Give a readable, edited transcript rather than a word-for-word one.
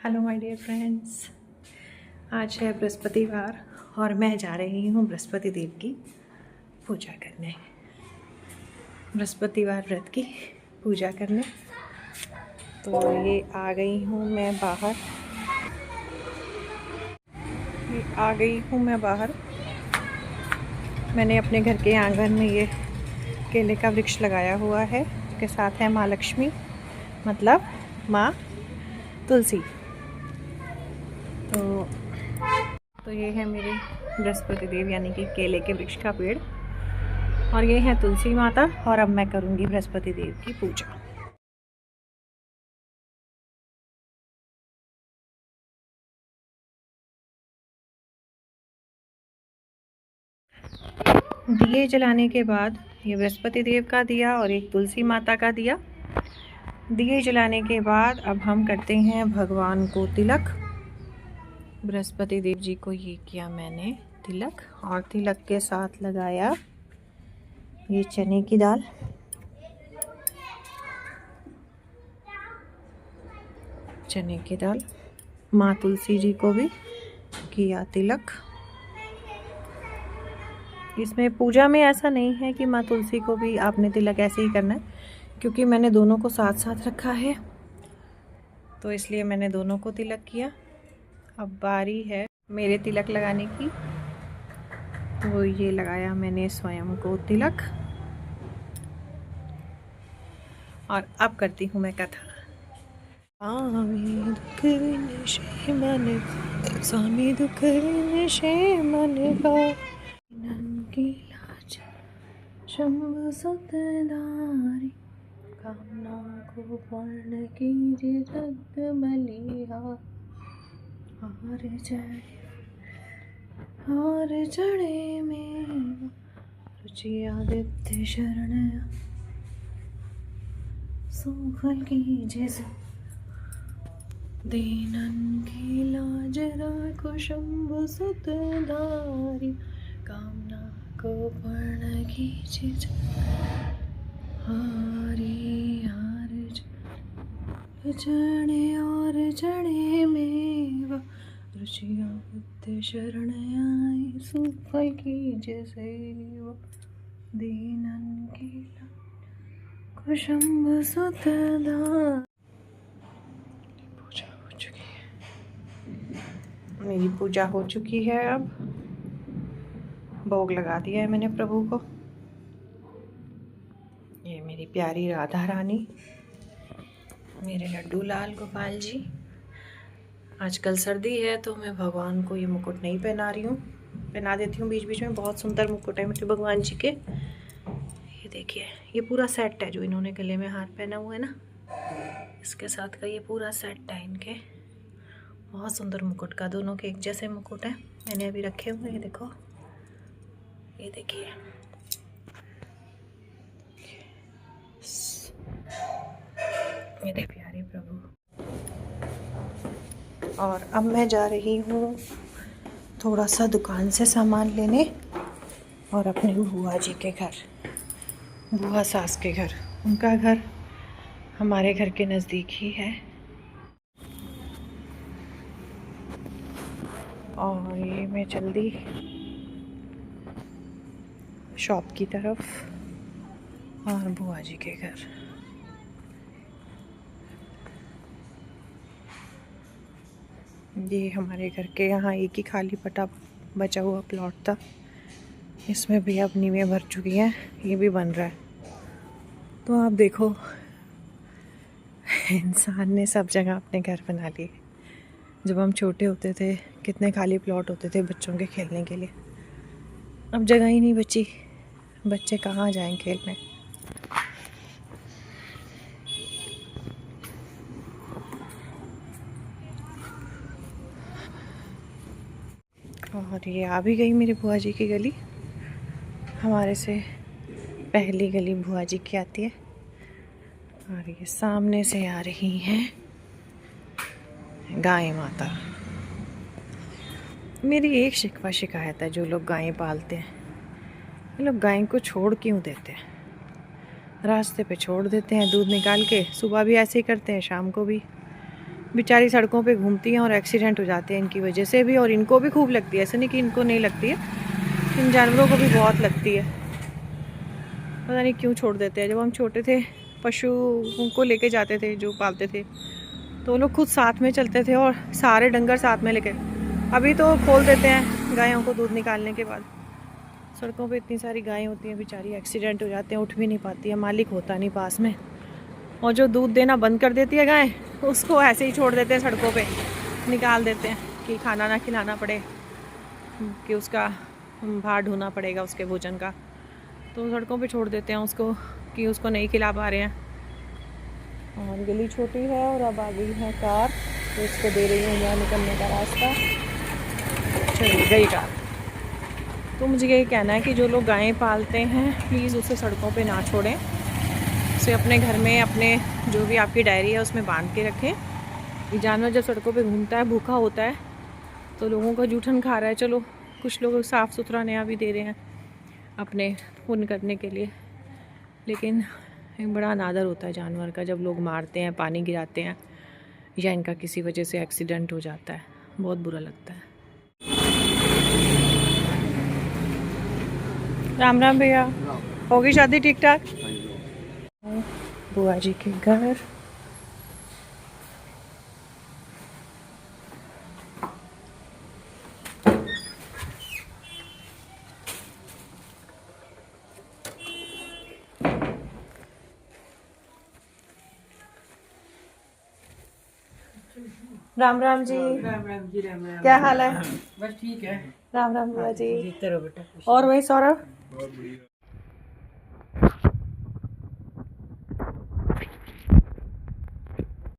Hello my dear friends, आज है बृहस्पतिवार और मैं जा रही हूँ बृहस्पति देव की पूजा करने। बृहस्पतिवार व्रत की पूजा करने तो ये आ गई हूँ मैं बाहर। मैंने अपने घर के आंगन में ये केले का वृक्ष लगाया हुआ है। इसके साथ है माँ लक्ष्मी, मतलब माँ तुलसी। तो ये है मेरे बृहस्पति देव यानी कि केले के वृक्ष का पेड़, और ये है तुलसी माता। और अब मैं करूँगी बृहस्पति देव की पूजा। दिए जलाने के बाद ये बृहस्पति देव का दिया और एक तुलसी माता का दिया। दिए जलाने के बाद अब हम करते हैं भगवान को तिलक। बृहस्पति देव जी को ये किया मैंने तिलक, और तिलक के साथ लगाया ये चने की दाल। चने की दाल। माँ तुलसी जी को भी किया तिलक। इसमें पूजा में ऐसा नहीं है कि माँ तुलसी को भी आपने तिलक ऐसे ही करना है, क्योंकि मैंने दोनों को साथ साथ रखा है, तो इसलिए मैंने दोनों को तिलक किया। अब बारी है मेरे तिलक लगाने की, तो ये लगाया मैंने स्वयं को तिलक। और अब करती हूँ मैं कथा। स्वामी दुख विनशे मन का की लाज शंभु सुतधारी, कामना को पूर्ण कीजिए जग बलिहार। और जड़े में रुचि आदित्य शरण, सुफल कीजिए दीनन की लाज राखो शंभु सुतधारी, कामना को पूर्ण कीजिए हरि हर जड़े और जड़े में रुचिया बुद्ध शरण आई, सुफल कीजिए सेवा दीनन की लाज शंभु सुतधारी। मेरी पूजा हो चुकी है। अब भोग लगा दिया है मैंने प्रभु को। ये मेरी प्यारी राधा रानी, मेरे लड्डू लाल गोपाल जी। आजकल सर्दी है तो मैं भगवान को ये मुकुट नहीं पहना रही हूँ, पहना देती हूँ बीच बीच में। बहुत सुंदर मुकुट है मेरे भगवान जी के। ये देखिए, ये पूरा सेट है जो इन्होंने गले में हार पहना हुआ है ना, इसके साथ का ये पूरा सेट है इनके। बहुत सुंदर मुकुट का, दोनों के एक जैसे मुकुट हैं। मैंने अभी रखे हुए हैं, देखो ये देखिए। मेरे प्यारे प्रभु। और अब मैं जा रही हूँ थोड़ा सा दुकान से सामान लेने, और अपने बुआ जी के घर, बुआ सास के घर। उनका घर हमारे घर के नज़दीक ही है। और ये मैं चल दी शॉप की तरफ और बुआ जी के घर। ये हमारे घर के यहाँ एक ही खाली पटा बचा हुआ प्लॉट था, इसमें भी अब नींवें भर चुकी हैं, ये भी बन रहा है। तो आप देखो, इंसान ने सब जगह अपने घर बना लिए। जब हम छोटे होते थे कितने खाली प्लॉट होते थे बच्चों के खेलने के लिए, अब जगह ही नहीं बची, बच्चे कहाँ जाएं खेलने। और ये आ भी गई मेरी बुआ जी की गली। हमारे से पहली गली बुआ जी की आती है, और ये सामने से आ रही हैं गाय माता। मेरी एक शिकवा शिकायत है, जो लोग गायें पालते हैं, ये लोग गाय को छोड़ क्यों देते हैं? रास्ते पे छोड़ देते हैं दूध निकाल के, सुबह भी ऐसे ही करते हैं, शाम को भी। बेचारी सड़कों पे घूमती हैं और एक्सीडेंट हो जाते हैं इनकी वजह से भी, और इनको भी खूब लगती है, ऐसा नहीं कि इनको नहीं लगती है, इन जानवरों को भी बहुत लगती है। पता नहीं क्यों छोड़ देते हैं। जब हम छोटे थे पशु को लेके जाते थे, जो पालते थे, तो वो लोग खुद साथ में चलते थे और सारे डंगर साथ में लेके। अभी तो खोल देते हैं गायों को दूध निकालने के बाद। सड़कों पे इतनी सारी गायें होती हैं, बेचारी एक्सीडेंट हो जाते हैं, उठ भी नहीं पाती है, मालिक होता नहीं पास में। और जो दूध देना बंद कर देती है गाय, उसको ऐसे ही छोड़ देते हैं, सड़कों पे निकाल देते हैं कि खाना ना खिलाना पड़े, कि उसका भार ढोना पड़ेगा उसके भोजन का, तो सड़कों पे छोड़ देते हैं उसको कि उसको नहीं खिला पा रहे हैं। और गली छोटी है और अब आ गई है कार, तो इसको दे रही हूँ यहाँ निकलने का रास्ता। चलिए गई कार। तो मुझे यही कहना है कि जो लोग गायें पालते हैं प्लीज़ उसे सड़कों पे ना छोड़ें, उसे अपने घर में, अपने जो भी आपकी डायरी है उसमें बांध के रखें। ये जानवर जब सड़कों पे घूमता है, भूखा होता है, तो लोगों का जूठन खा रहा है। चलो कुछ लोग साफ़ सुथरा नया भी दे रहे हैं अपने पुण्य करने के लिए, लेकिन एक बड़ा अनादर होता है जानवर का जब लोग मारते हैं, पानी गिराते हैं, या इनका किसी वजह से एक्सीडेंट हो जाता है, बहुत बुरा लगता है। राम राम भैया, होगी शादी ठीक ठाक? बुआ जी के घर। राम राम जी। राम राम जी, राम राम। क्या हाल है? बस ठीक है। राम राम बुआ जी। जीते रहो बेटा। और वही सौरभ?